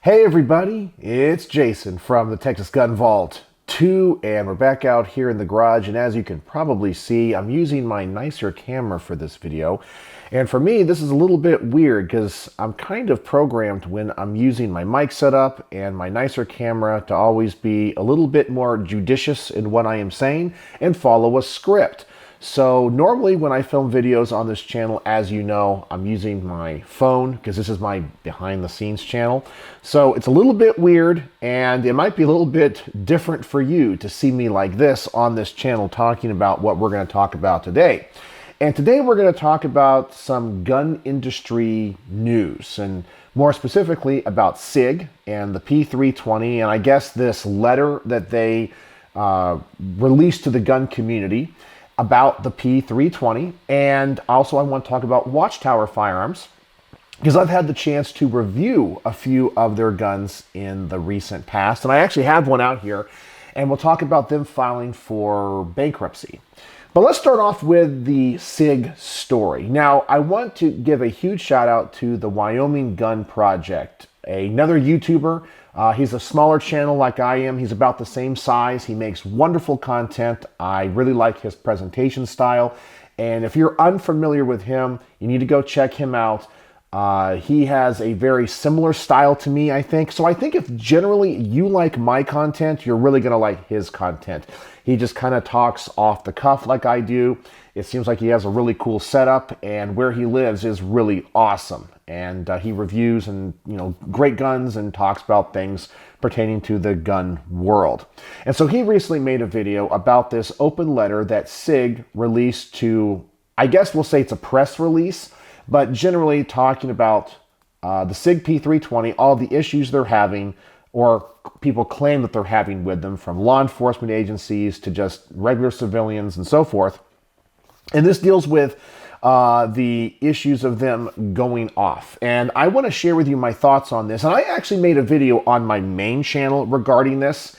Hey everybody, it's Jason from the Texas Gun Vault 2, and we're back out here in the garage, and as you can probably see, I'm using my nicer camera for this video. And for me, this is a little bit weird because I'm kind of programmed when I'm using my mic setup and my nicer camera to always be a little bit more judicious in what I am saying and follow a script. So normally when I film videos on this channel, as you know, I'm using my phone because this is my behind the scenes channel. So it's a little bit weird, and it might be a little bit different for you to see me like this on this channel talking about what we're going to talk about today. And today we're going to talk about some gun industry news, and more specifically about Sig and the P320, and I guess this letter that they released to the gun community about the P320. And also I want to talk about Watchtower Firearms because I've had the chance to review a few of their guns in the recent past, and I actually have one out here, and we'll talk about them filing for bankruptcy. But let's start off with the Sig story. Now, I want to give a huge shout out to the Wyoming Gun Project, another YouTuber. He's a smaller channel like I am. He's about the same size. He makes wonderful content. I really like his presentation style. And if you're unfamiliar with him, you need to go check him out. He has a very similar style to me, I think. So I think if generally you like my content, you're really going to like his content. He just kind of talks off the cuff like I do. It seems like he has a really cool setup, and where he lives is really awesome. And he reviews and, great guns and talks about things pertaining to the gun world. And so he recently made a video about this open letter that Sig released to, I guess we'll say it's a press release, but generally talking about the Sig P320, all the issues they're having, or people claim that they're having with them, from law enforcement agencies to just regular civilians and so forth. And this deals with the issues of them going off. And I want to share with you my thoughts on this. And I actually made a video on my main channel regarding this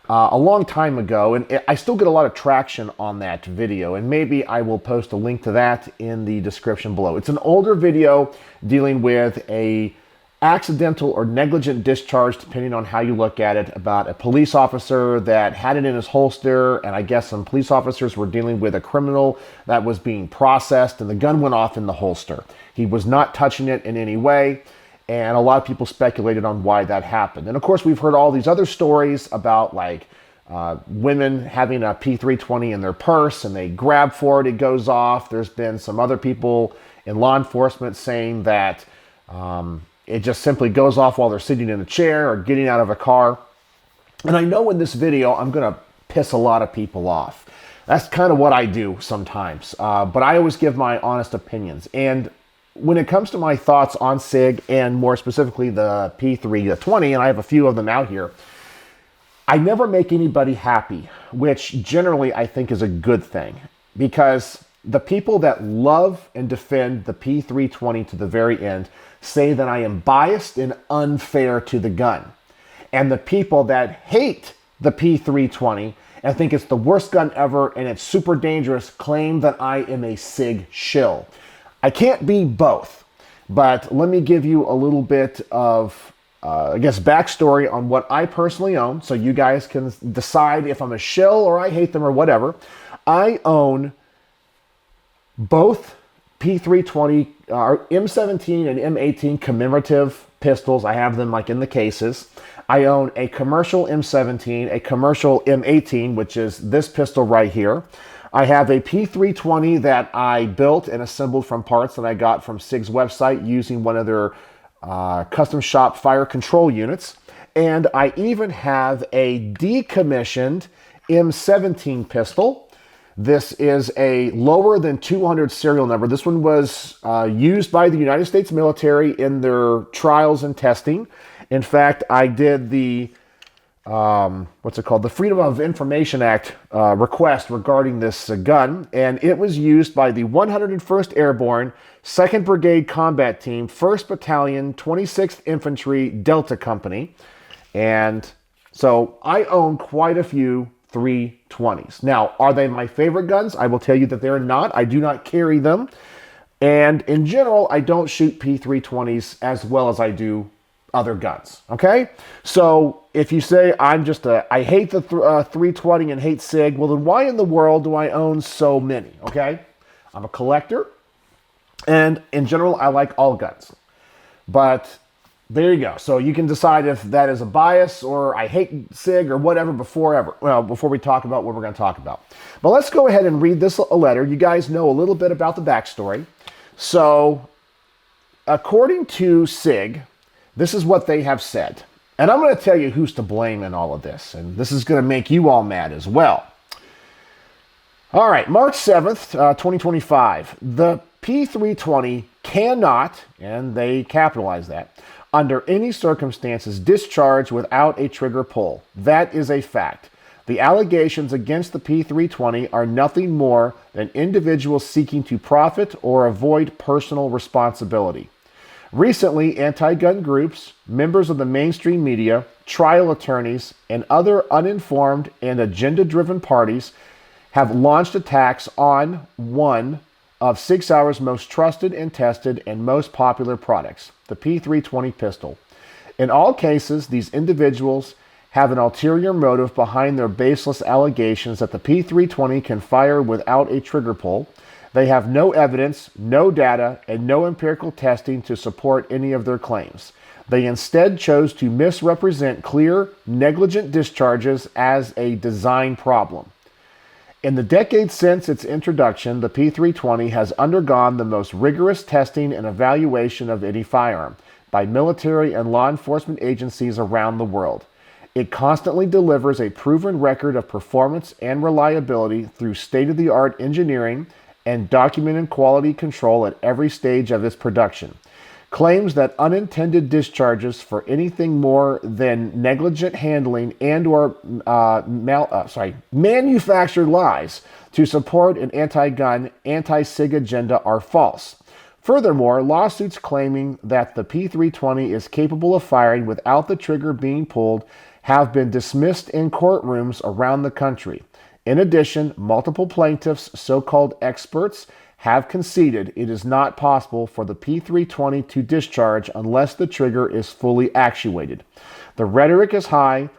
a long time ago, and I still get a lot of traction on that video, and maybe I will post a link to that in the description below. It's an older video dealing with a accidental or negligent discharge, depending on how you look at it, about a police officer that had it in his holster, and I guess some police officers were dealing with a criminal that was being processed, and the gun went off in the holster. He was not touching it in any way, and a lot of people speculated on why that happened. And of course, we've heard all these other stories about women having a P320 in their purse, and they grab for it, it goes off. There's been some other people in law enforcement saying that it just simply goes off while they're sitting in a chair or getting out of a car. And I know in this video, I'm going to piss a lot of people off. That's kind of what I do sometimes. But I always give my honest opinions. And when it comes to my thoughts on Sig, and more specifically the P320, and I have a few of them out here, I never make anybody happy, which generally I think is a good thing, because the people that love and defend the P320 to the very end say that I am biased and unfair to the gun. And the people that hate the P320 and think it's the worst gun ever and it's super dangerous claim that I am a Sig shill. I can't be both, but let me give you a little bit of, backstory on what I personally own, so you guys can decide if I'm a shill or I hate them or whatever. I own both P320, M17 and M18 commemorative pistols. I have them in the cases. I own a commercial M17, a commercial M18, which is this pistol right here. I have a P320 that I built and assembled from parts that I got from Sig's website using one of their custom shop fire control units. And I even have a decommissioned M17 pistol. This is a lower than 200 serial number. This one was used by the United States military in their trials and testing. In fact, I did the the Freedom of Information Act request regarding this gun, and it was used by the 101st Airborne, 2nd Brigade Combat Team, 1st Battalion, 26th Infantry, Delta Company. And so I own quite a few 320s. Now, are they my favorite guns? I will tell you that they're not. I do not carry them. And in general, I don't shoot P320s as well as I do other guns, okay? So if you say, I hate the 320 and hate Sig, well then why in the world do I own so many, okay? I'm a collector, and in general, I like all guns. But there you go. So you can decide if that is a bias or I hate Sig or whatever before we talk about what we're going to talk about. But let's go ahead and read this letter. You guys know a little bit about the backstory. So according to Sig, this is what they have said. And I'm going to tell you who's to blame in all of this. And this is going to make you all mad as well. All right, March 7th, 2025. The P320 cannot, and they capitalize that, under any circumstances discharge without a trigger pull. That is a fact. The allegations against the P320 are nothing more than individuals seeking to profit or avoid personal responsibility. Recently, anti-gun groups, members of the mainstream media, trial attorneys, and other uninformed and agenda-driven parties have launched attacks on one of Sig Sauer's most trusted and tested and most popular products, the P320 pistol. In all cases, these individuals have an ulterior motive behind their baseless allegations that the P320 can fire without a trigger pull. They have no evidence, no data, and no empirical testing to support any of their claims. They instead chose to misrepresent clear, negligent discharges as a design problem. In the decades since its introduction, the P320 has undergone the most rigorous testing and evaluation of any firearm by military and law enforcement agencies around the world. It constantly delivers a proven record of performance and reliability through state-of-the-art engineering and documented quality control at every stage of its production. Claims that unintended discharges for anything more than negligent handling and or manufactured lies to support an anti-gun, anti-Sig agenda are false. Furthermore, lawsuits claiming that the P320 is capable of firing without the trigger being pulled have been dismissed in courtrooms around the country. In addition, multiple plaintiffs, so-called experts, have conceded it is not possible for the P320 to discharge unless the trigger is fully actuated. The rhetoric is high,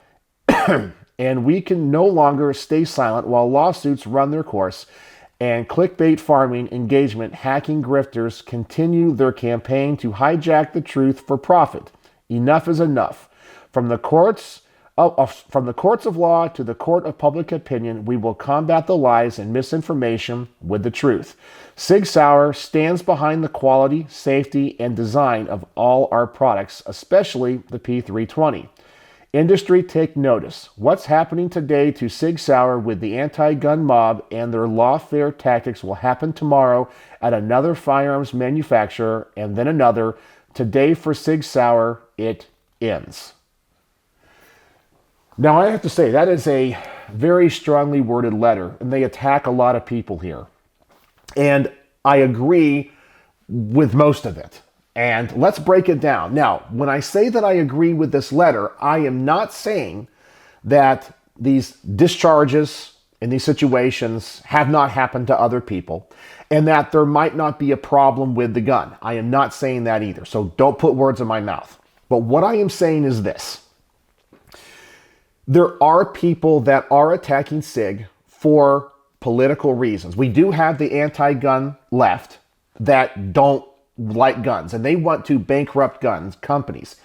and we can no longer stay silent while lawsuits run their course and clickbait farming engagement hacking grifters continue their campaign to hijack the truth for profit. Enough is enough. From the courts of law to the court of public opinion, we will combat the lies and misinformation with the truth. Sig Sauer stands behind the quality, safety, and design of all our products, especially the P320. Industry, take notice. What's happening today to Sig Sauer with the anti-gun mob and their lawfare tactics will happen tomorrow at another firearms manufacturer and then another. Today for Sig Sauer, it ends. Now, I have to say, that is a very strongly worded letter, and they attack a lot of people here. And I agree with most of it. And let's break it down. Now, when I say that I agree with this letter, I am not saying that these discharges in these situations have not happened to other people and that there might not be a problem with the gun. I am not saying that either. So don't put words in my mouth. But what I am saying is this. There are people that are attacking Sig for political reasons. We do have the anti-gun left that don't like guns, and they want to bankrupt guns companies.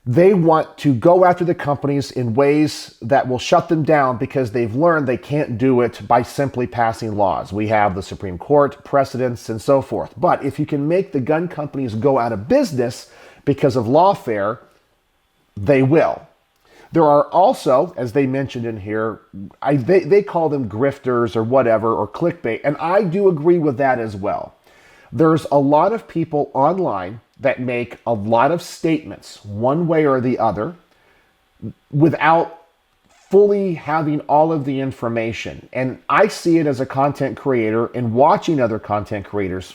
They want to go after the companies in ways that will shut them down because they've learned they can't do it by simply passing laws. We have the Supreme Court, precedents, and so forth. But if you can make the gun companies go out of business because of lawfare, they will. There are also, as they mentioned in here, they call them grifters or whatever, or clickbait, and I do agree with that as well. There's a lot of people online that make a lot of statements one way or the other without fully having all of the information. And I see it as a content creator and watching other content creators.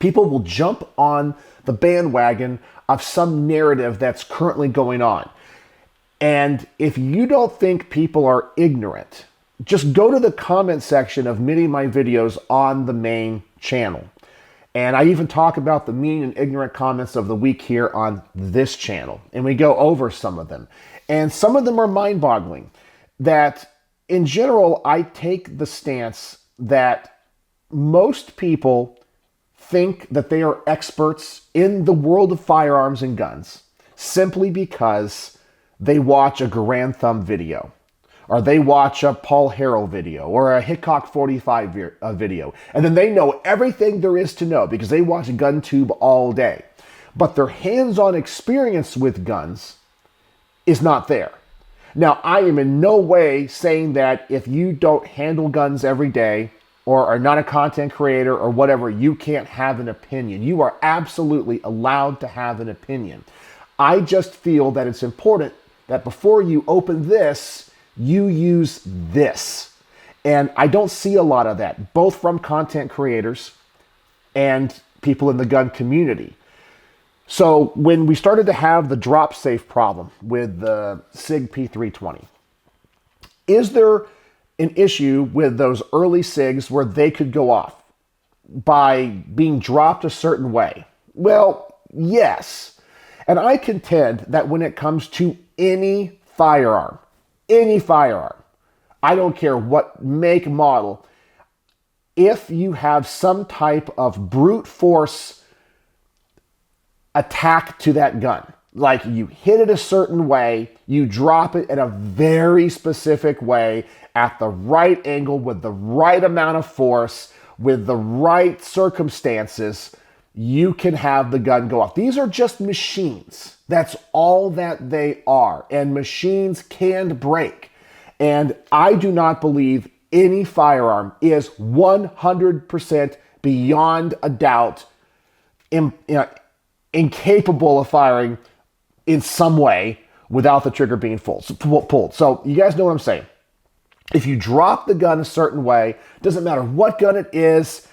People will jump on the bandwagon of some narrative that's currently going on. And if you don't think people are ignorant, just go to the comment section of many of my videos on the main channel And I even talk about the mean and ignorant comments of the week here on this channel. And we go over some of them. And some of them are mind-boggling. That in general, I take the stance that most people think that they are experts in the world of firearms and guns simply because they watch a Garand Thumb video, or they watch a Paul Harrell video, or a Hickok 45 video, and then they know everything there is to know because they watch GunTube all day. But their hands-on experience with guns is not there. Now, I am in no way saying that if you don't handle guns every day, or are not a content creator, or whatever, you can't have an opinion. You are absolutely allowed to have an opinion. I just feel that it's important that before you open this, you use this. And I don't see a lot of that, both from content creators and people in the gun community. So when we started to have the drop safe problem with the Sig P320, is there an issue with those early SIGs where they could go off by being dropped a certain way? Well, yes. And I contend that when it comes to any firearm, I don't care what make, model, if you have some type of brute force attack to that gun, like you hit it a certain way, you drop it in a very specific way, at the right angle, with the right amount of force, with the right circumstances, you can have the gun go off. These are just machines. That's all that they are. And machines can break. And I do not believe any firearm is 100% beyond a doubt incapable of firing in some way without the trigger being pulled. So you guys know what I'm saying. If you drop the gun a certain way, doesn't matter what gun it is,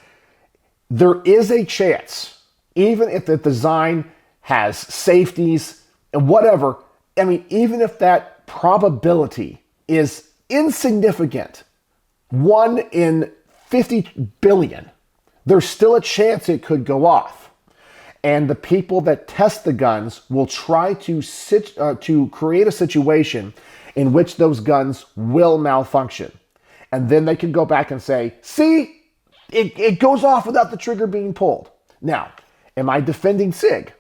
there is a chance, even if the design has safeties and whatever, I mean, even if that probability is insignificant, 1 in 50 billion, there's still a chance it could go off. And the people that test the guns will try to create a situation in which those guns will malfunction. And then they can go back and say, see, it goes off without the trigger being pulled. Now, am I defending Sig?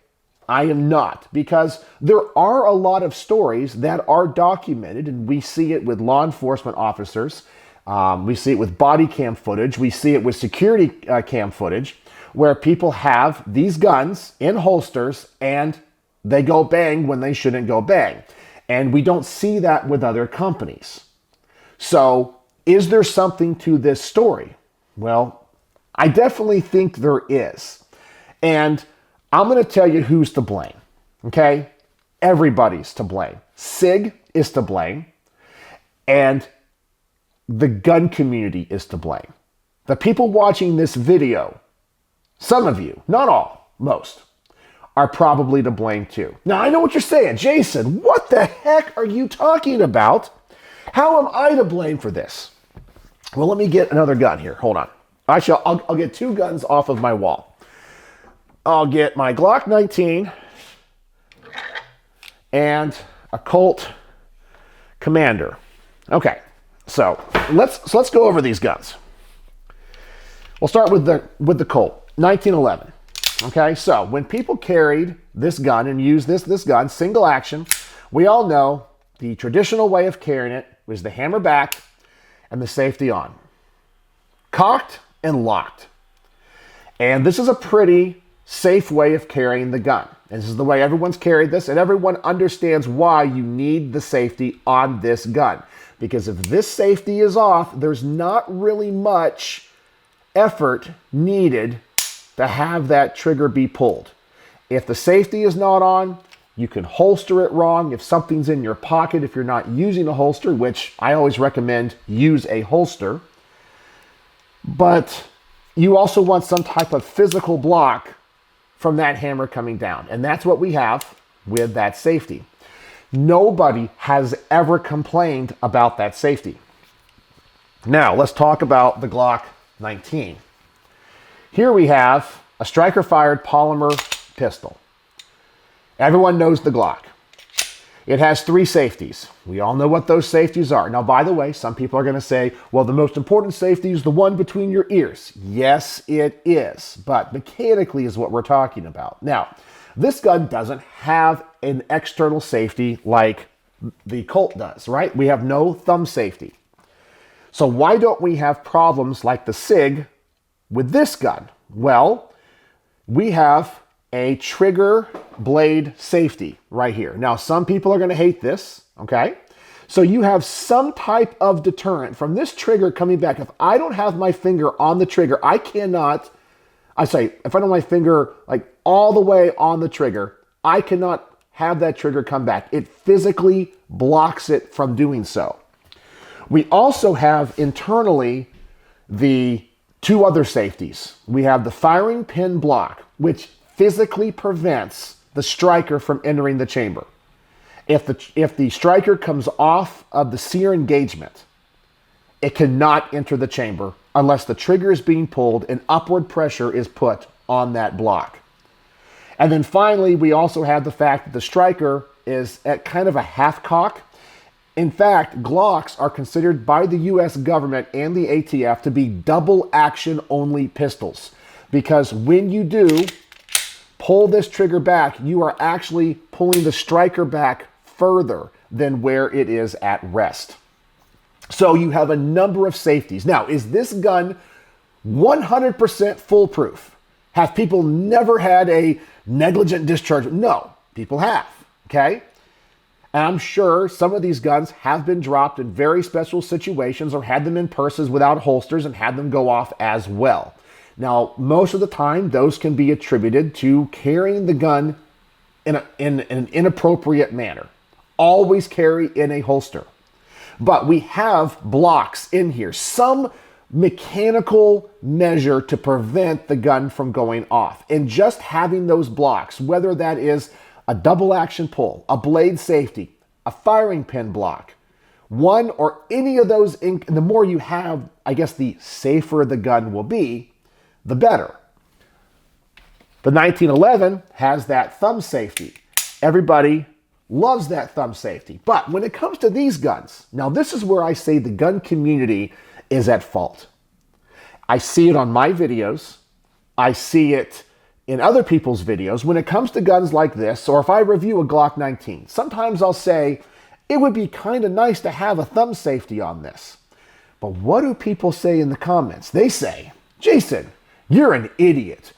I am not, because there are a lot of stories that are documented, and we see it with law enforcement officers. We see it with body cam footage. We see it with security cam footage, where people have these guns in holsters and they go bang when they shouldn't go bang. And we don't see that with other companies. So is there something to this story? Well, I definitely think there is. And I'm going to tell you who's to blame. Okay? Everybody's to blame. Sig is to blame. And the gun community is to blame. The people watching this video, some of you, not all, most, are probably to blame too. Now, I know what you're saying. Jason, what the heck are you talking about? How am I to blame for this? Well, let me get another gun here. Hold on. Actually, I'll get 2 guns off of my wall. I'll get my Glock 19 and a Colt Commander. Okay, so let's go over these guns. We'll start with the Colt 1911. Okay, so when people carried this gun and used this gun, single action, we all know the traditional way of carrying it was the hammer back and the safety on. Cocked and locked. And this is a pretty safe way of carrying the gun. And this is the way everyone's carried this, and everyone understands why you need the safety on this gun. Because if this safety is off, there's not really much effort needed to have that trigger be pulled. If the safety is not on, you can holster it wrong. If something's in your pocket, if you're not using a holster, which I always recommend use a holster, but you also want some type of physical block from that hammer coming down. And that's what we have with that safety. Nobody has ever complained about that safety. Now, let's talk about the Glock 19. Here we have a striker-fired polymer pistol. Everyone knows the Glock. It has 3 safeties. We all know what those safeties are. Now, by the way, some people are going to say, well, the most important safety is the one between your ears. Yes, it is, but mechanically is what we're talking about. Now, this gun doesn't have an external safety like the Colt does, right? We have no thumb safety. So why don't we have problems like the Sig with this gun? Well, we have a trigger blade safety right here. Now, some people are going to hate this, okay? So you have some type of deterrent from this trigger coming back. If I don't have my finger on the trigger, if I don't have my finger like all the way on the trigger, I cannot have that trigger come back. It physically blocks it from doing so. We also have internally the 2 other safeties. We have the firing pin block, which physically prevents the striker from entering the chamber. If the striker comes off of the sear engagement, it cannot enter the chamber unless the trigger is being pulled and upward pressure is put on that block. And then finally, we also have the fact that the striker is at kind of a half cock. In fact, Glocks are considered by the US government and the ATF to be double action only pistols, because when you do pull this trigger back, you are actually pulling the striker back further than where it is at rest. So you have a number of safeties. Now, is this gun 100% foolproof? Have people never had a negligent discharge? No, people have, okay? And I'm sure some of these guns have been dropped in very special situations or had them in purses without holsters and had them go off as well. Now, most of the time, those can be attributed to carrying the gun in an inappropriate manner. Always carry in a holster. But we have blocks in here, some mechanical measure to prevent the gun from going off. And just having those blocks, whether that is a double action pull, a blade safety, a firing pin block, one or any of those, the more you have, I guess the safer the gun will be, the better. The 1911 has that thumb safety. Everybody loves that thumb safety. But when it comes to these guns, now this is where I say the gun community is at fault. I see it on my videos. I see it in other people's videos. When it comes to guns like this, or if I review a Glock 19, sometimes I'll say, it would be kind of nice to have a thumb safety on this. But what do people say in the comments? They say, Jason, you're an idiot.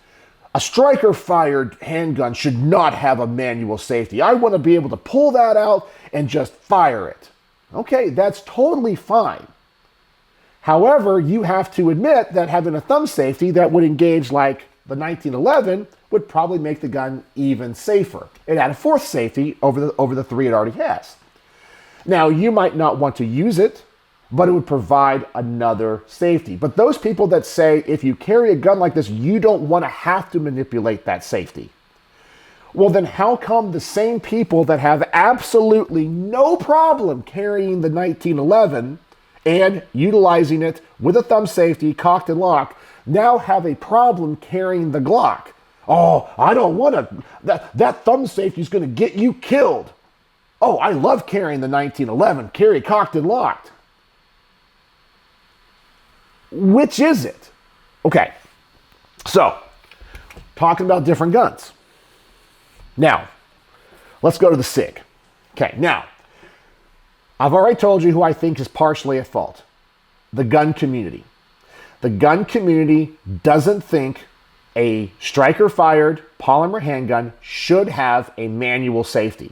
A striker-fired handgun should not have a manual safety. I want to be able to pull that out and just fire it. Okay, that's totally fine. However, you have to admit that having a thumb safety that would engage like the 1911 would probably make the gun even safer. It had a 4th safety over the 3 it already has. Now, you might not want to use it, but it would provide another safety. But those people that say, if you carry a gun like this, you don't want to have to manipulate that safety. Well, then how come the same people that have absolutely no problem carrying the 1911 and utilizing it with a thumb safety, cocked and locked, now have a problem carrying the Glock? Oh, I don't want to. That thumb safety is going to get you killed. Oh, I love carrying the 1911, carry cocked and locked. Which is it? Okay, so talking about different guns. Now, let's go to the Sig. Okay, now, I've already told you who I think is partially at fault. The gun community. The gun community doesn't think a striker-fired polymer handgun should have a manual safety.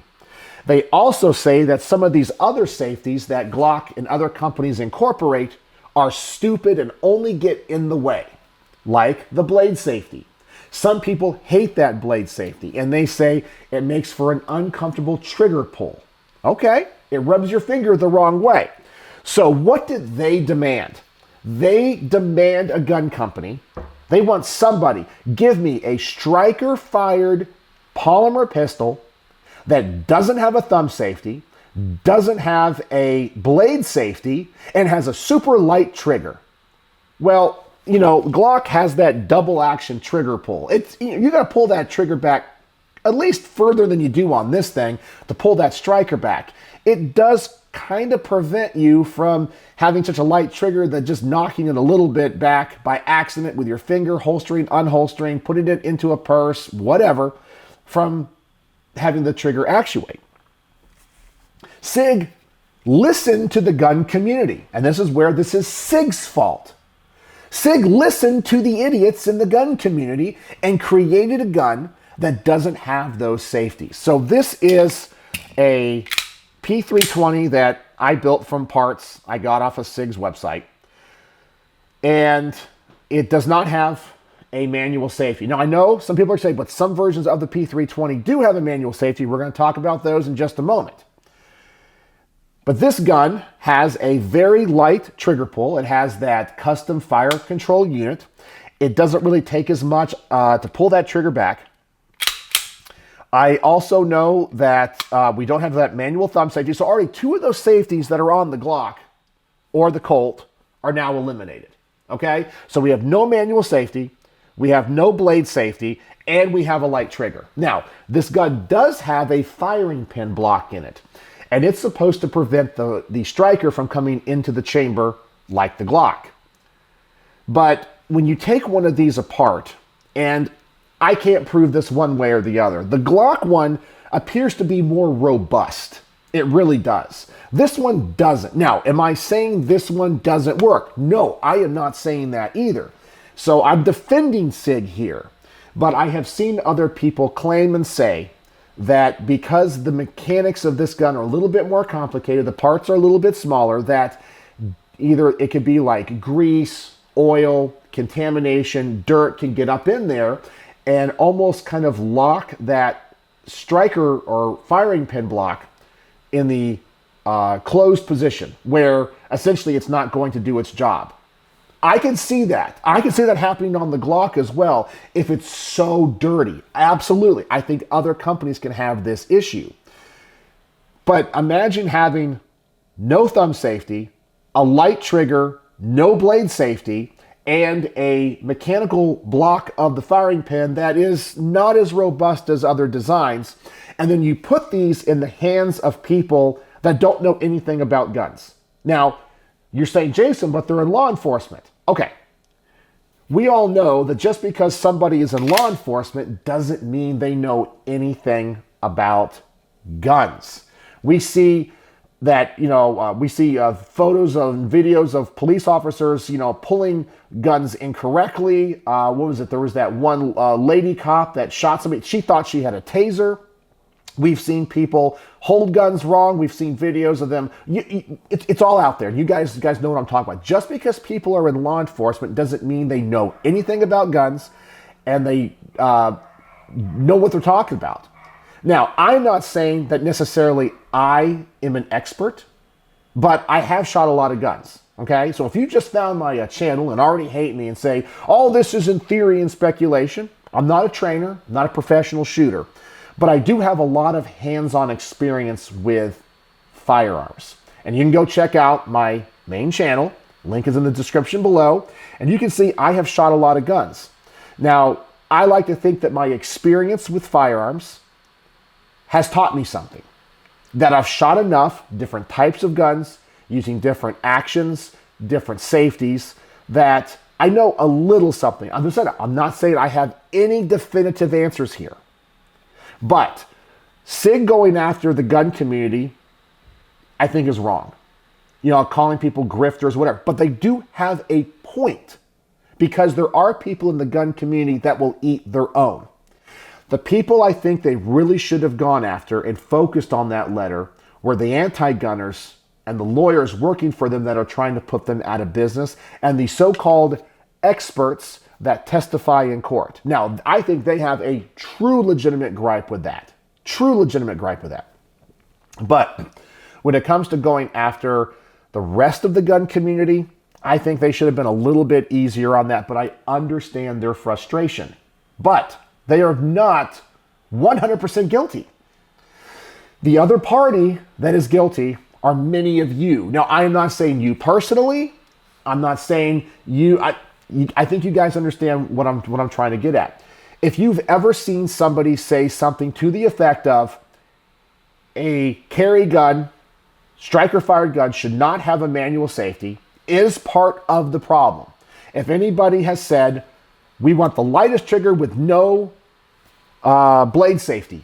They also say that some of these other safeties that Glock and other companies incorporate are stupid and only get in the way, like the blade safety. Some people hate that blade safety, and they say it makes for an uncomfortable trigger pull. Okay, it rubs your finger the wrong way. So what did they demand? They demand a gun company. They want somebody, give me a striker-fired polymer pistol that doesn't have a thumb safety, doesn't have a blade safety, and has a super light trigger. Well, Glock has that double action trigger pull. You got to pull that trigger back at least further than you do on this thing to pull that striker back. It does kind of prevent you from having such a light trigger that just knocking it a little bit back by accident with your finger, holstering, unholstering, putting it into a purse, whatever, from having the trigger actuate. Sig listened to the gun community, and this is where this is Sig's fault. Sig listened to the idiots in the gun community and created a gun that doesn't have those safeties. So this is a P320 that I built from parts I got off of Sig's website. And it does not have a manual safety. Now I know some people are saying, but some versions of the P320 do have a manual safety. We're going to talk about those in just a moment. But this gun has a very light trigger pull. It has that custom fire control unit. It doesn't really take as much to pull that trigger back. I also know that we don't have that manual thumb safety. So already two of those safeties that are on the Glock or the Colt are now eliminated. Okay? So we have no manual safety, we have no blade safety, and we have a light trigger. Now, this gun does have a firing pin block in it. And it's supposed to prevent the striker from coming into the chamber like the Glock. But when you take one of these apart, and I can't prove this one way or the other, the Glock one appears to be more robust. It really does. This one doesn't. Now, am I saying this one doesn't work? No, I am not saying that either. So I'm defending Sig here. But I have seen other people claim and say that because the mechanics of this gun are a little bit more complicated, the parts are a little bit smaller, that either it could be like grease, oil, contamination, dirt can get up in there and almost kind of lock that striker or firing pin block in the closed position where essentially it's not going to do its job. I can see that. I can see that happening on the Glock as well if it's so dirty. Absolutely. I think other companies can have this issue. But imagine having no thumb safety, a light trigger, no blade safety, and a mechanical block of the firing pin that is not as robust as other designs. And then you put these in the hands of people that don't know anything about guns. Now, you're saying, Jason, but they're in law enforcement. Okay, we all know that just because somebody is in law enforcement doesn't mean they know anything about guns. We see that, we see photos and videos of police officers, pulling guns incorrectly. What was it? There was that one lady cop that shot somebody. She thought she had a taser. We've seen people hold guns wrong. We've seen videos of them. It's all out there. You guys know what I'm talking about. Just because people are in law enforcement doesn't mean they know anything about guns and they know what they're talking about. Now, I'm not saying that necessarily I am an expert, but I have shot a lot of guns. Okay, so if you just found my channel and already hate me and say, all this is in theory and speculation, I'm not a trainer, not a professional shooter. But I do have a lot of hands-on experience with firearms. And you can go check out my main channel. Link is in the description below. And you can see I have shot a lot of guns. Now, I like to think that my experience with firearms has taught me something. That I've shot enough different types of guns using different actions, different safeties, that I know a little something. I'm not saying I have any definitive answers here. But Sig going after the gun community, I think is wrong. Calling people grifters, whatever. But they do have a point because there are people in the gun community that will eat their own. The people I think they really should have gone after and focused on that letter were the anti-gunners and the lawyers working for them that are trying to put them out of business and the so-called experts that testify in court. Now, I think they have a true legitimate gripe with that. But when it comes to going after the rest of the gun community, I think they should have been a little bit easier on that, but I understand their frustration. But they are not 100% guilty. The other party that is guilty are many of you. Now, I am not saying you personally. I'm not saying you... I think you guys understand what I'm trying to get at. If you've ever seen somebody say something to the effect of a carry gun, striker fired gun should not have a manual safety, is part of the problem. If anybody has said, we want the lightest trigger with no blade safety,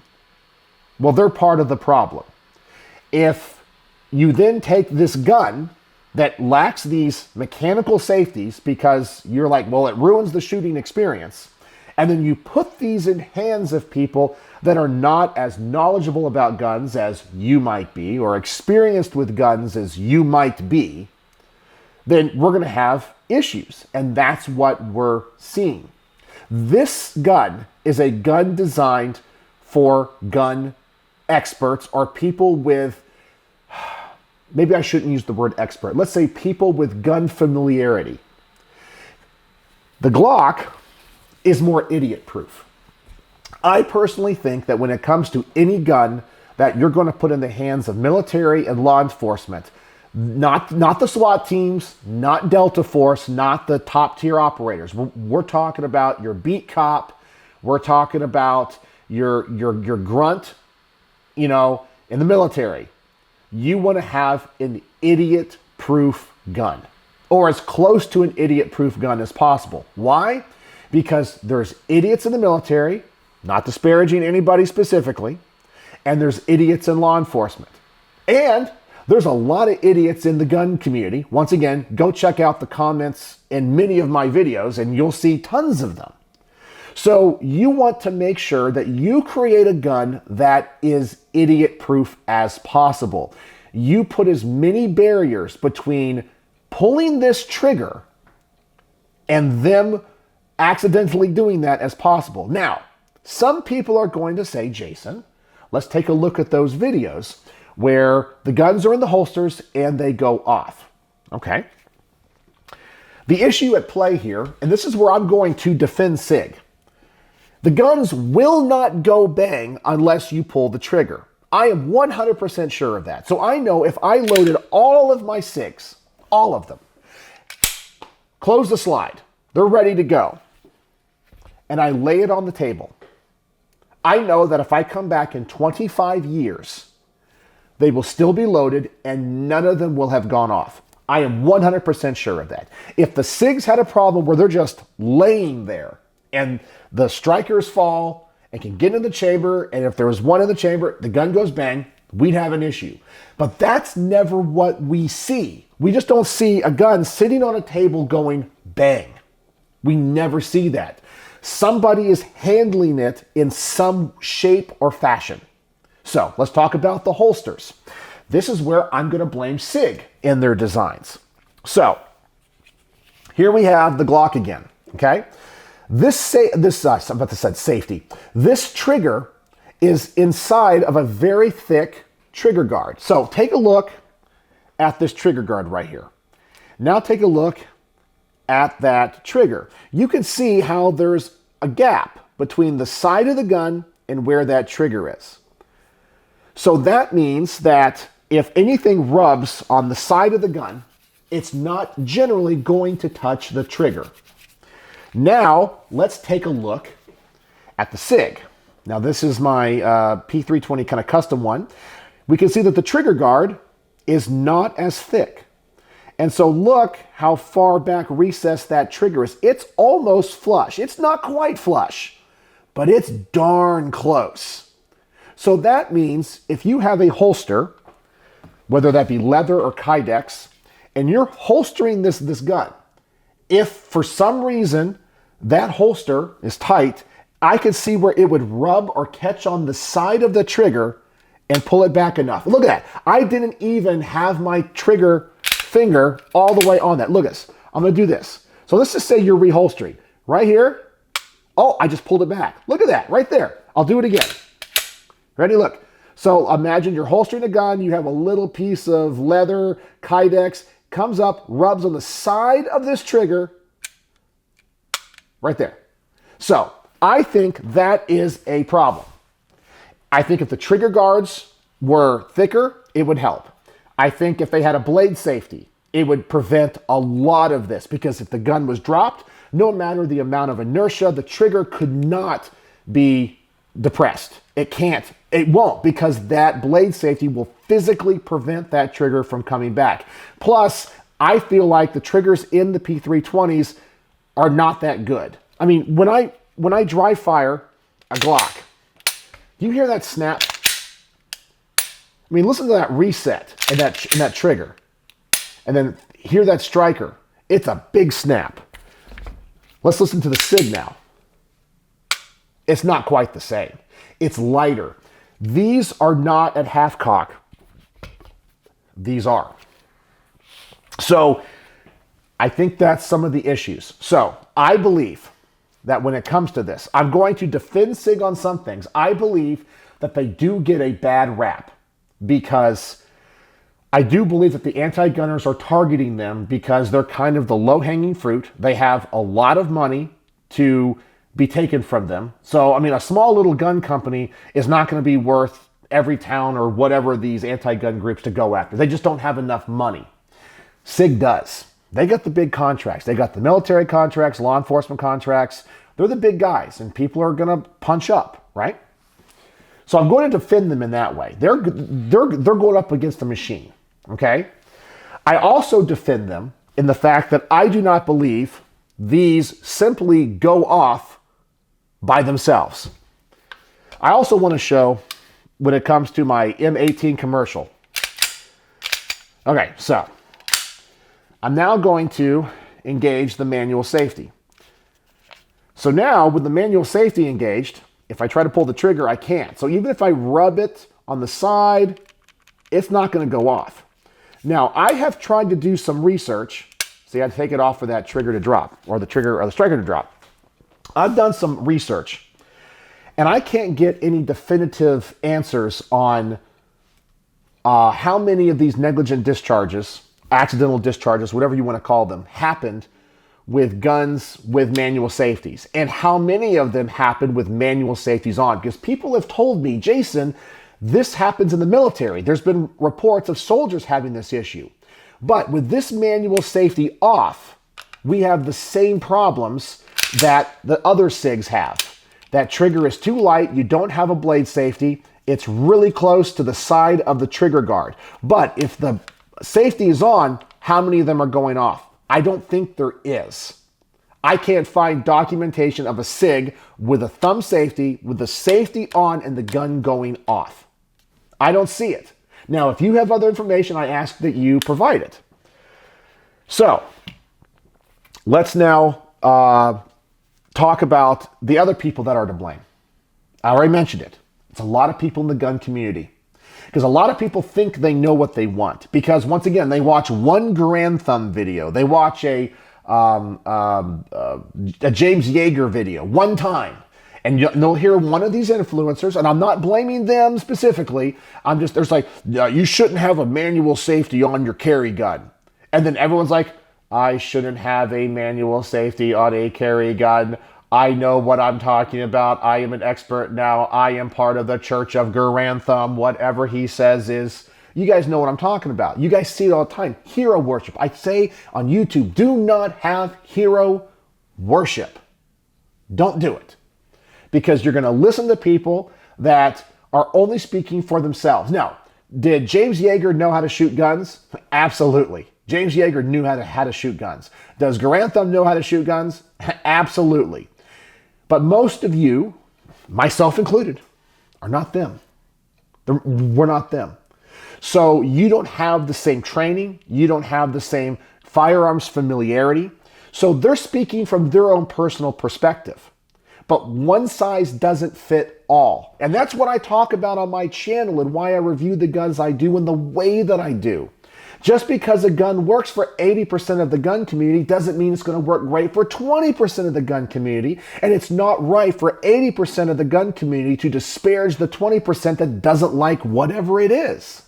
well, they're part of the problem. If you then take this gun that lacks these mechanical safeties because you're like, well, it ruins the shooting experience, and then you put these in hands of people that are not as knowledgeable about guns as you might be, or experienced with guns as you might be, then we're going to have issues. And that's what we're seeing. This gun is a gun designed for gun experts or people with, maybe I shouldn't use the word expert. Let's say people with gun familiarity. The Glock is more idiot-proof. I personally think that when it comes to any gun that you're going to put in the hands of military and law enforcement, not the SWAT teams, not Delta Force, not the top-tier operators. We're talking about your beat cop. We're talking about your grunt, in the military. You want to have an idiot-proof gun, or as close to an idiot-proof gun as possible. Why? Because there's idiots in the military, not disparaging anybody specifically, and there's idiots in law enforcement. And there's a lot of idiots in the gun community. Once again, go check out the comments in many of my videos and you'll see tons of them. So you want to make sure that you create a gun that is idiot-proof as possible. You put as many barriers between pulling this trigger and them accidentally doing that as possible. Now, some people are going to say, Jason, let's take a look at those videos where the guns are in the holsters and they go off. Okay. The issue at play here, and this is where I'm going to defend Sig. The guns will not go bang unless you pull the trigger. I am 100% sure of that. So I know if I loaded all of my Sigs, all of them, close the slide, they're ready to go, and I lay it on the table, I know that if I come back in 25 years, they will still be loaded and none of them will have gone off. I am 100% sure of that. If the SIGs had a problem where they're just laying there and the strikers fall and can get in the chamber, and if there was one in the chamber, the gun goes bang, we'd have an issue. But that's never what we see. We just don't see a gun sitting on a table going bang. We never see that. Somebody is handling it in some shape or fashion. So let's talk about the holsters. This is where I'm going to blame Sig in their designs. So here we have the Glock again. Okay, I'm about to say safety. This trigger is inside of a very thick trigger guard. So take a look at this trigger guard right here. Now take a look at that trigger. You can see how there's a gap between the side of the gun and where that trigger is. So that means that if anything rubs on the side of the gun, it's not generally going to touch the trigger. Now, let's take a look at the Sig. Now, this is my P320 kind of custom one. We can see that the trigger guard is not as thick. And so look how far back recessed that trigger is. It's almost flush. It's not quite flush, but it's darn close. So that means if you have a holster, whether that be leather or Kydex, and you're holstering this gun, if for some reason that holster is tight, I could see where it would rub or catch on the side of the trigger and pull it back enough. Look at that. I didn't even have my trigger finger all the way on that. Look at this. I'm going to do this. So let's just say you're reholstering. Right here. Oh, I just pulled it back. Look at that right there. I'll do it again. Ready? Look. So imagine you're holstering a gun. You have a little piece of leather, Kydex, comes up, rubs on the side of this trigger right there. So I think that is a problem. I think if the trigger guards were thicker, it would help. I think if they had a blade safety, it would prevent a lot of this, because if the gun was dropped, no matter the amount of inertia, the trigger could not be depressed. It can't. It won't, because that blade safety will physically prevent that trigger from coming back. Plus, I feel like the triggers in the P320s are not that good. I mean, when I dry fire a Glock, you hear that snap? I mean, listen to that reset and that trigger. And then hear that striker. It's a big snap. Let's listen to the Sig now. It's not quite the same. It's lighter. These are not at half cock. These are. So I think that's some of the issues. So I believe that when it comes to this, I'm going to defend Sig on some things. I believe that they do get a bad rap because I do believe that the anti-gunners are targeting them because they're kind of the low-hanging fruit. They have a lot of money to be taken from them. So, I mean, a small little gun company is not going to be worth every town or whatever these anti-gun groups to go after. They just don't have enough money. Sig does. They got the big contracts. They got the military contracts, law enforcement contracts. They're the big guys, and people are going to punch up, right? So I'm going to defend them in that way. They're going up against a machine, okay? I also defend them in the fact that I do not believe these simply go off by themselves. I also want to show when it comes to my M18 commercial. Okay, so I'm now going to engage the manual safety. So now with the manual safety engaged, if I try to pull the trigger, I can't. So even if I rub it on the side, it's not going to go off. Now I have tried to do some research. See, I take it off for that trigger to drop, or the trigger or the striker to drop. I've done some research, and I can't get any definitive answers on how many of these negligent discharges, accidental discharges, whatever you want to call them, happened with guns with manual safeties, and how many of them happened with manual safeties on. Because people have told me, Jason, this happens in the military. There's been reports of soldiers having this issue. But with this manual safety off, we have the same problems that the other SIGs have. That trigger is too light, you don't have a blade safety, it's really close to the side of the trigger guard. But if the safety is on, how many of them are going off? I don't think there is. I can't find documentation of a SIG with a thumb safety, with the safety on and the gun going off. I don't see it. Now, if you have other information, I ask that you provide it. So, let's now talk about the other people that are to blame. I already mentioned it. It's a lot of people in the gun community. Because a lot of people think they know what they want. Because once again, they watch one Grand Thumb video. They watch a James Yeager video one time. And they'll hear one of these influencers, and I'm not blaming them specifically. There's like, you shouldn't have a manual safety on your carry gun. And then everyone's like, I shouldn't have a manual safety on a carry gun. I know what I'm talking about. I am an expert now. I am part of the Church of Grand Thumb. Whatever he says is, you guys know what I'm talking about. You guys see it all the time. Hero worship. I say on YouTube, do not have hero worship. Don't do it. Because you're going to listen to people that are only speaking for themselves. Now, did James Yeager know how to shoot guns? Absolutely. James Yeager knew how to shoot guns. Does Grand Thumb know how to shoot guns? Absolutely. But most of you, myself included, are not them. We're not them. So you don't have the same training. You don't have the same firearms familiarity. So they're speaking from their own personal perspective. But one size doesn't fit all. And that's what I talk about on my channel and why I review the guns I do in the way that I do. Just because a gun works for 80% of the gun community doesn't mean it's going to work great for 20% of the gun community. And it's not right for 80% of the gun community to disparage the 20% that doesn't like whatever it is.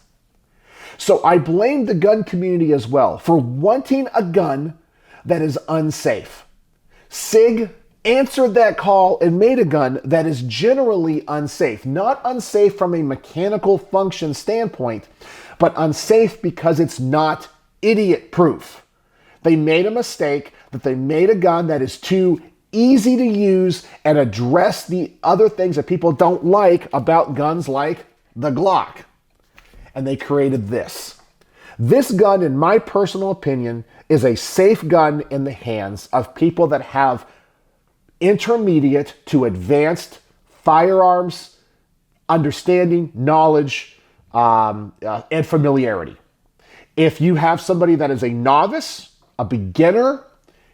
So I blame the gun community as well for wanting a gun that is unsafe. Sig answered that call and made a gun that is generally unsafe. Not unsafe from a mechanical function standpoint, but unsafe because it's not idiot-proof. They made a mistake that they made a gun that is too easy to use and address the other things that people don't like about guns like the Glock. And they created this. This gun, in my personal opinion, is a safe gun in the hands of people that have intermediate to advanced firearms understanding, knowledge, and familiarity. If you have somebody that is a novice, a beginner,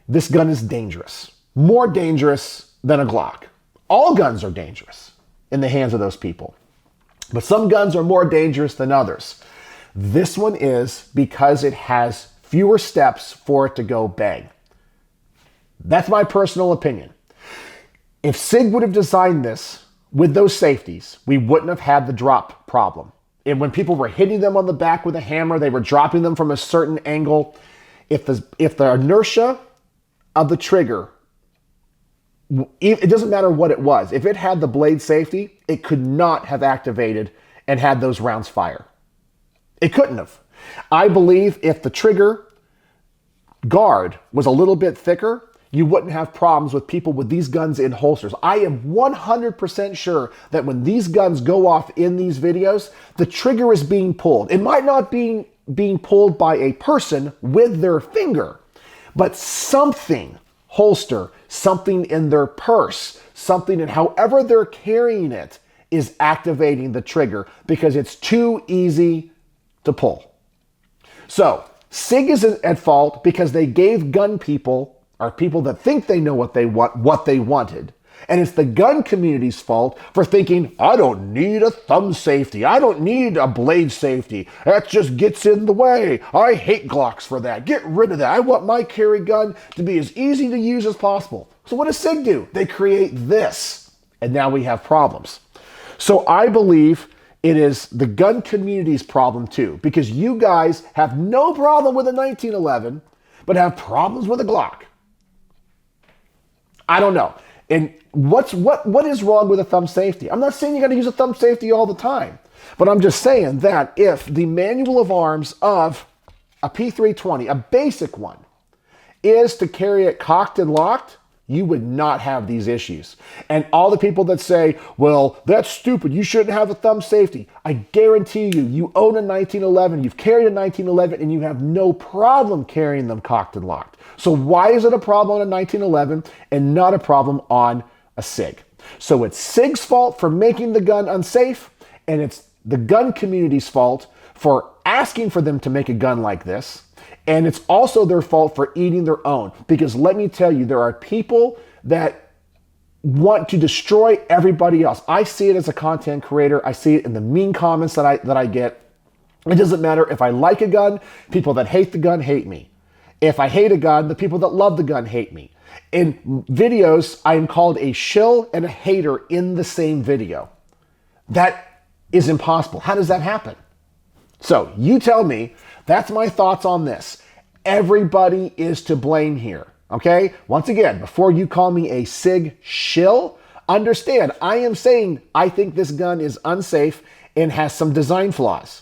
this gun is dangerous. More dangerous than a Glock. All guns are dangerous in the hands of those people. But some guns are more dangerous than others. This one is because it has fewer steps for it to go bang. That's my personal opinion. If Sig would have designed this with those safeties, we wouldn't have had the drop problem. And when people were hitting them on the back with a hammer, they were dropping them from a certain angle. If the inertia of the trigger, it doesn't matter what it was. If it had the blade safety, it could not have activated and had those rounds fire. It couldn't have. I believe if the trigger guard was a little bit thicker, you wouldn't have problems with people with these guns in holsters. I am 100% sure that when these guns go off in these videos, the trigger is being pulled. It might not be being pulled by a person with their finger, but something, holster, something in their purse, something in however they're carrying it is activating the trigger because it's too easy to pull. So Sig is at fault because they gave gun people, or people that think they know what they want, what they wanted. And it's the gun community's fault for thinking, I don't need a thumb safety. I don't need a blade safety. That just gets in the way. I hate Glocks for that. Get rid of that. I want my carry gun to be as easy to use as possible. So what does Sig do? They create this. And now we have problems. So I believe it is the gun community's problem too, because you guys have no problem with a 1911, but have problems with a Glock. I don't know. And what is wrong with a thumb safety? I'm not saying you got to use a thumb safety all the time, but I'm just saying that if the manual of arms of a P320, a basic one, is to carry it cocked and locked, you would not have these issues. And all the people that say, well, that's stupid, you shouldn't have a thumb safety. I guarantee you, you own a 1911, you've carried a 1911, and you have no problem carrying them cocked and locked. So why is it a problem on a 1911 and not a problem on a Sig? So it's Sig's fault for making the gun unsafe, and it's the gun community's fault for asking for them to make a gun like this. And it's also their fault for eating their own. Because let me tell you, there are people that want to destroy everybody else. I see it as a content creator. I see it in the mean comments that I get. It doesn't matter if I like a gun, people that hate the gun hate me. If I hate a gun, the people that love the gun hate me. In videos, I am called a shill and a hater in the same video. That is impossible. How does that happen? So you tell me. That's my thoughts on this. Everybody is to blame here, okay? Once again, before you call me a Sig shill, understand, I am saying I think this gun is unsafe and has some design flaws.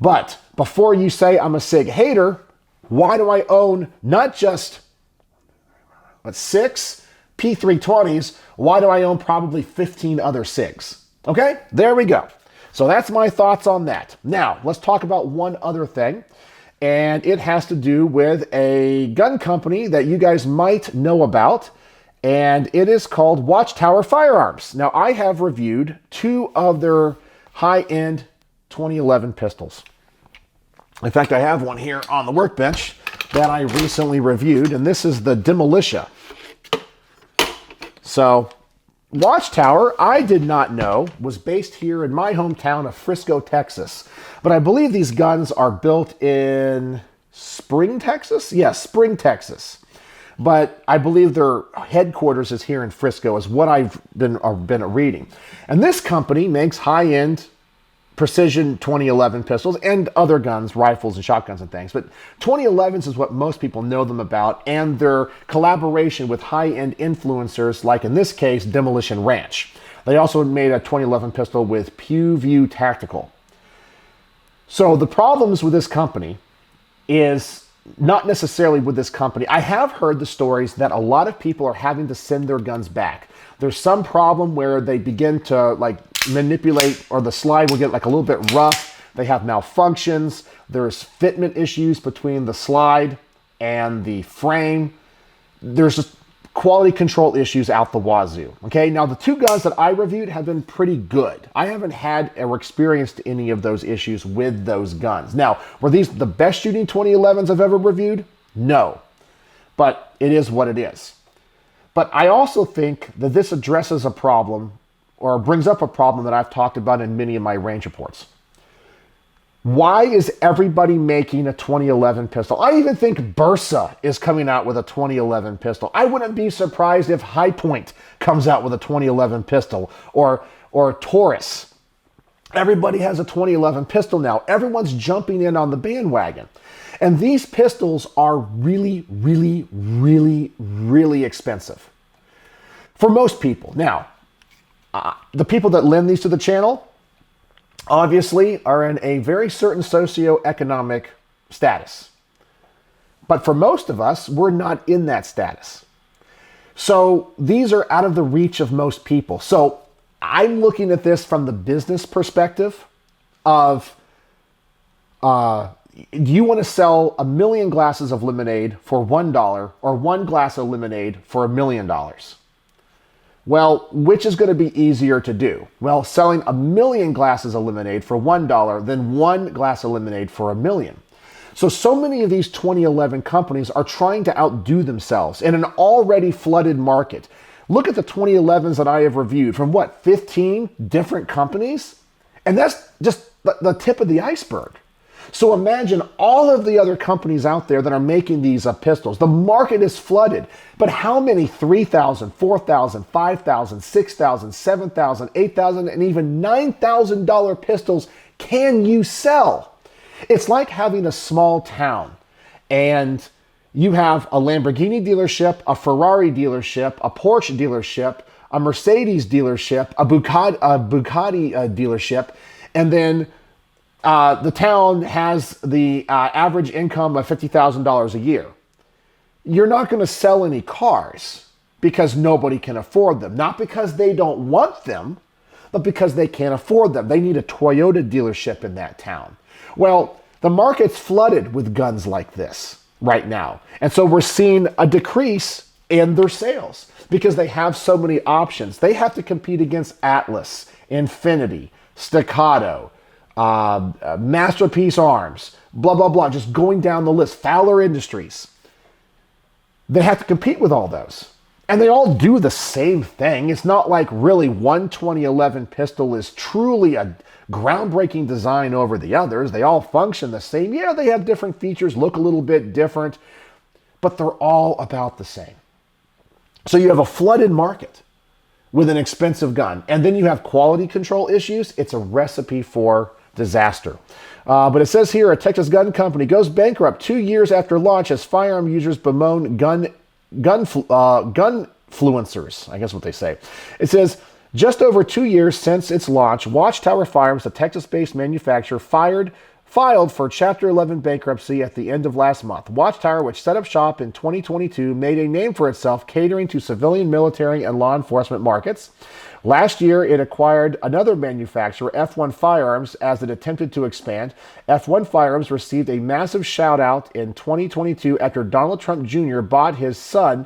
But before you say I'm a Sig hater, why do I own not just 6 P320s, why do I own probably 15 other Sigs? Okay, there we go. So that's my thoughts on that. Now, let's talk about one other thing, and it has to do with a gun company that you guys might know about, and it is called Watchtower Firearms. Now, I have reviewed 2 of their high-end 2011 pistols. In fact, I have one here on the workbench that I recently reviewed, and this is the Demolition. So, Watchtower, I did not know, was based here in my hometown of Frisco, Texas. But I believe these guns are built in Spring, Texas? Yes, Spring, Texas. But I believe their headquarters is here in Frisco, is what I've been reading. And this company makes high-end precision 2011 pistols and other guns, rifles and shotguns and things. But 2011s is what most people know them about, and their collaboration with high-end influencers, like in this case, Demolition Ranch. They also made a 2011 pistol with Pew View Tactical. So the problems with this company is not necessarily with this company. I have heard the stories that a lot of people are having to send their guns back. There's some problem where they begin to like manipulate, or the slide will get like a little bit rough. They have malfunctions. There's fitment issues between the slide and the frame. There's just quality control issues out the wazoo. Okay, now the two guns that I reviewed have been pretty good. I haven't had or experienced any of those issues with those guns. Now, were these the best shooting 2011s I've ever reviewed? No, but it is what it is. But I also think that this addresses a problem, or brings up a problem that I've talked about in many of my range reports. Why is everybody making a 2011 pistol? I even think Bursa is coming out with a 2011 pistol. I wouldn't be surprised if High Point comes out with a 2011 pistol, or Taurus. Everybody has a 2011 pistol now. Everyone's jumping in on the bandwagon. And these pistols are really, really, really, really expensive for most people. Now, the people that lend these to the channel obviously are in a very certain socioeconomic status. But for most of us, we're not in that status. So these are out of the reach of most people. So I'm looking at this from the business perspective of, do you want to sell 1 million glasses of lemonade for $1, or one glass of lemonade for $1 million? Well, which is going to be easier to do? Well, selling 1 million glasses of lemonade for $1 than one glass of lemonade for $1 million. So many of these 2011 companies are trying to outdo themselves in an already flooded market. Look at the 2011s that I have reviewed from 15 different companies? And that's just the tip of the iceberg. So imagine all of the other companies out there that are making these pistols. The market is flooded. But how many $3,000, $4,000, $5,000, $6,000, $7,000, $8,000, and even $9,000 pistols can you sell? It's like having a small town and you have a Lamborghini dealership, a Ferrari dealership, a Porsche dealership, a Mercedes dealership, a Bugatti dealership, and then the town has the average income of $50,000 a year. You're not going to sell any cars because nobody can afford them. Not because they don't want them, but because they can't afford them. They need a Toyota dealership in that town. Well, the market's flooded with guns like this right now. And so we're seeing a decrease in their sales because they have so many options. They have to compete against Atlas, Infinity, Staccato, Masterpiece Arms, blah, blah, blah, just going down the list, Fowler Industries. They have to compete with all those. And they all do the same thing. It's not like really one 2011 pistol is truly a groundbreaking design over the others. They all function the same. Yeah, they have different features, look a little bit different, but they're all about the same. So you have a flooded market with an expensive gun, and then you have quality control issues. It's a recipe for disaster. But it says here, a Texas gun company goes bankrupt 2 years after launch as firearm users bemoan gunfluencers. I guess what they say. It says, just over 2 years since its launch, Watchtower Firearms, a Texas-based manufacturer, filed for Chapter 11 bankruptcy at the end of last month. Watchtower, which set up shop in 2022, made a name for itself catering to civilian, military, and law enforcement markets. Last year, it acquired another manufacturer, F1 Firearms, as it attempted to expand. F1 Firearms received a massive shout-out in 2022 after Donald Trump Jr. brought his son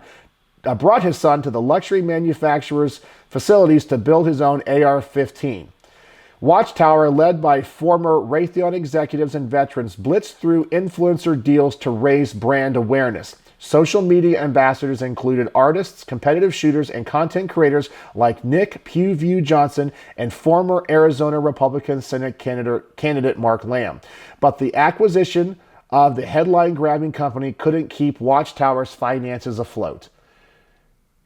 to the luxury manufacturer's facilities to build his own AR-15. Watchtower, led by former Raytheon executives and veterans, blitzed through influencer deals to raise brand awareness. Social media ambassadors included artists, competitive shooters, and content creators like Nick Pewview Johnson and former Arizona Republican Senate candidate Mark Lamb. But the acquisition of the headline-grabbing company couldn't keep Watchtower's finances afloat.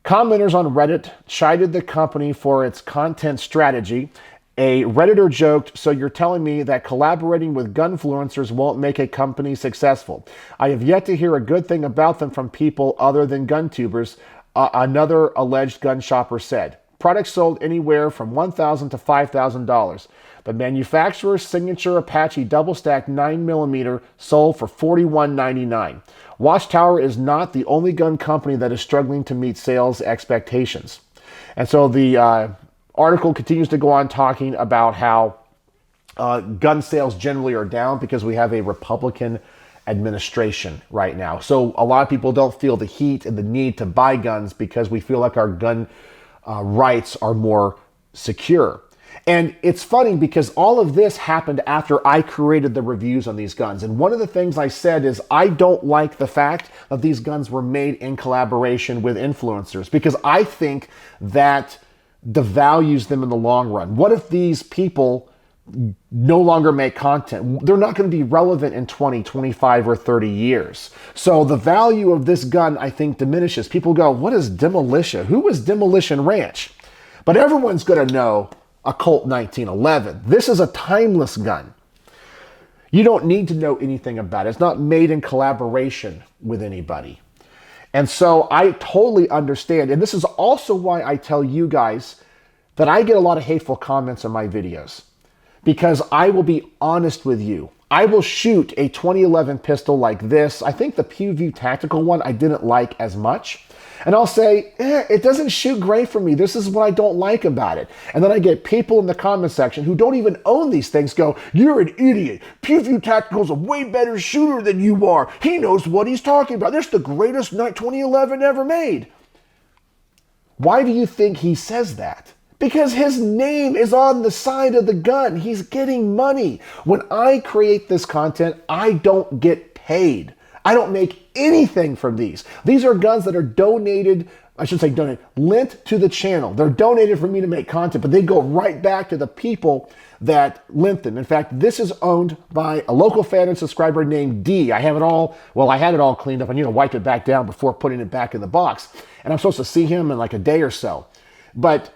Commenters on Reddit chided the company for its content strategy. A Redditor joked, "So you're telling me that collaborating with gunfluencers won't make a company successful? I have yet to hear a good thing about them from people other than gun tubers," another alleged gun shopper said. Products sold anywhere from $1,000 to $5,000. The manufacturer's signature Apache double-stack 9mm sold for $41.99. Watchtower is not the only gun company that is struggling to meet sales expectations. And so the article continues to go on talking about how gun sales generally are down because we have a Republican administration right now. So a lot of people don't feel the heat and the need to buy guns because we feel like our gun rights are more secure. And it's funny because all of this happened after I created the reviews on these guns. And one of the things I said is I don't like the fact that these guns were made in collaboration with influencers because I think that devalues them in the long run. What if these people no longer make content? They're not going to be relevant in 20, 25, or 30 years. So the value of this gun, I think, diminishes. People go, what is Demolition? Who is Demolition Ranch? But everyone's going to know a Colt 1911. This is a timeless gun. You don't need to know anything about it. It's not made in collaboration with anybody. And so I totally understand. And this is also why I tell you guys that I get a lot of hateful comments on my videos. Because I will be honest with you. I will shoot a 2011 pistol like this. I think the PewView tactical one I didn't like as much. And I'll say, it doesn't shoot great for me. This is what I don't like about it. And then I get people in the comment section who don't even own these things go, you're an idiot. PewView Tactical's a way better shooter than you are. He knows what he's talking about. This is the greatest 2011 ever made. Why do you think he says that? Because his name is on the side of the gun. He's getting money. When I create this content, I don't get paid. I don't make anything from these. These are guns that are donated, I should say donated, lent to the channel. They're donated for me to make content, but they go right back to the people that lent them. In fact, this is owned by a local fan and subscriber named D. I have it all, well, I had it all cleaned up. I need to wipe it back down before putting it back in the box. And I'm supposed to see him in like a day or so. But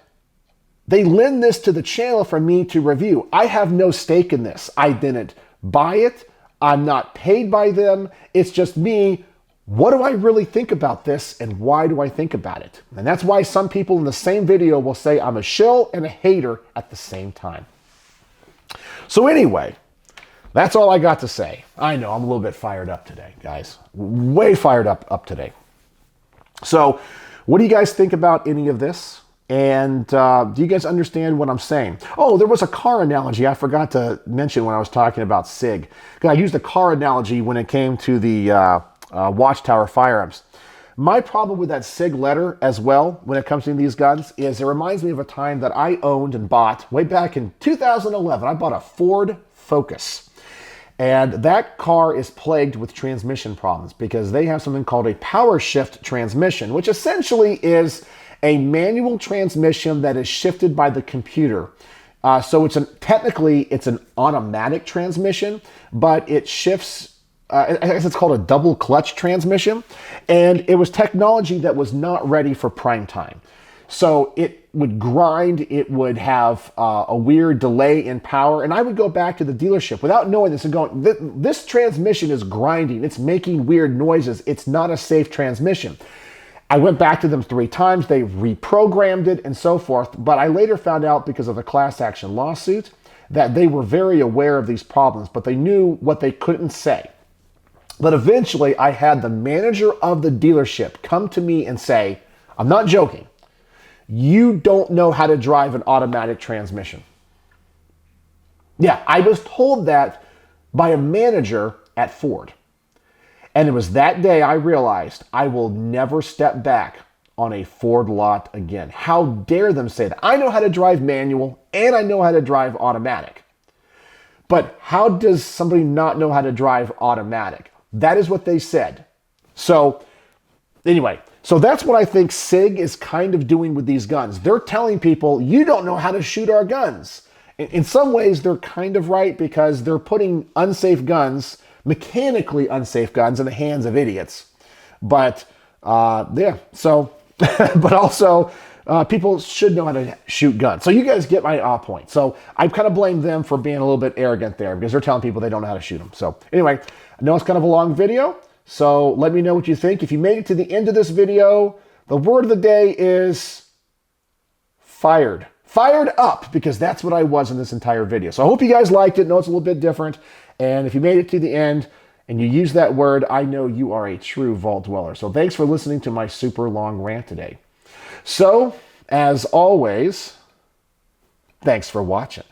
they lend this to the channel for me to review. I have no stake in this. I didn't buy it. I'm not paid by them. It's just me. What do I really think about this and why do I think about it? And that's why some people in the same video will say I'm a shill and a hater at the same time. So anyway, that's all I got to say. I know I'm a little bit fired up today, guys. Way fired up today. So what do you guys think about any of this? And do you guys understand what I'm saying? Oh, there was a car analogy I forgot to mention when I was talking about Sig. I used a car analogy when it came to the Watchtower Firearms. My problem with that Sig letter as well when it comes to these guns is it reminds me of a time that I owned and bought way back in 2011. I bought a Ford Focus. And that car is plagued with transmission problems because they have something called a power shift transmission, which essentially is a manual transmission that is shifted by the computer. So technically it's an automatic transmission, but it shifts, I guess it's called a double clutch transmission. And it was technology that was not ready for prime time. So it would grind, it would have a weird delay in power. And I would go back to the dealership without knowing this and going, this transmission is grinding, it's making weird noises, it's not a safe transmission. I went back to them 3 times, they reprogrammed it and so forth, but I later found out because of a class action lawsuit that they were very aware of these problems, but they knew what they couldn't say. But eventually I had the manager of the dealership come to me and say, I'm not joking, you don't know how to drive an automatic transmission. Yeah, I was told that by a manager at Ford. And it was that day I realized I will never step back on a Ford lot again. How dare them say that? I know how to drive manual and I know how to drive automatic. But how does somebody not know how to drive automatic? That is what they said. So anyway, so that's what I think Sig is kind of doing with these guns. They're telling people, you don't know how to shoot our guns. In some ways, they're kind of right because they're putting unsafe guns, mechanically unsafe guns, in the hands of idiots. But yeah, so, but also people should know how to shoot guns. So you guys get my point. So I kind of blame them for being a little bit arrogant there because they're telling people they don't know how to shoot them. So anyway, I know it's kind of a long video. So let me know what you think. If you made it to the end of this video, the word of the day is fired. fired up, because that's what I was in this entire video. So I hope you guys liked it. I know it's a little bit different. And if you made it to the end and you use that word, I know you are a true vault dweller. So thanks for listening to my super long rant today. So, as always, thanks for watching.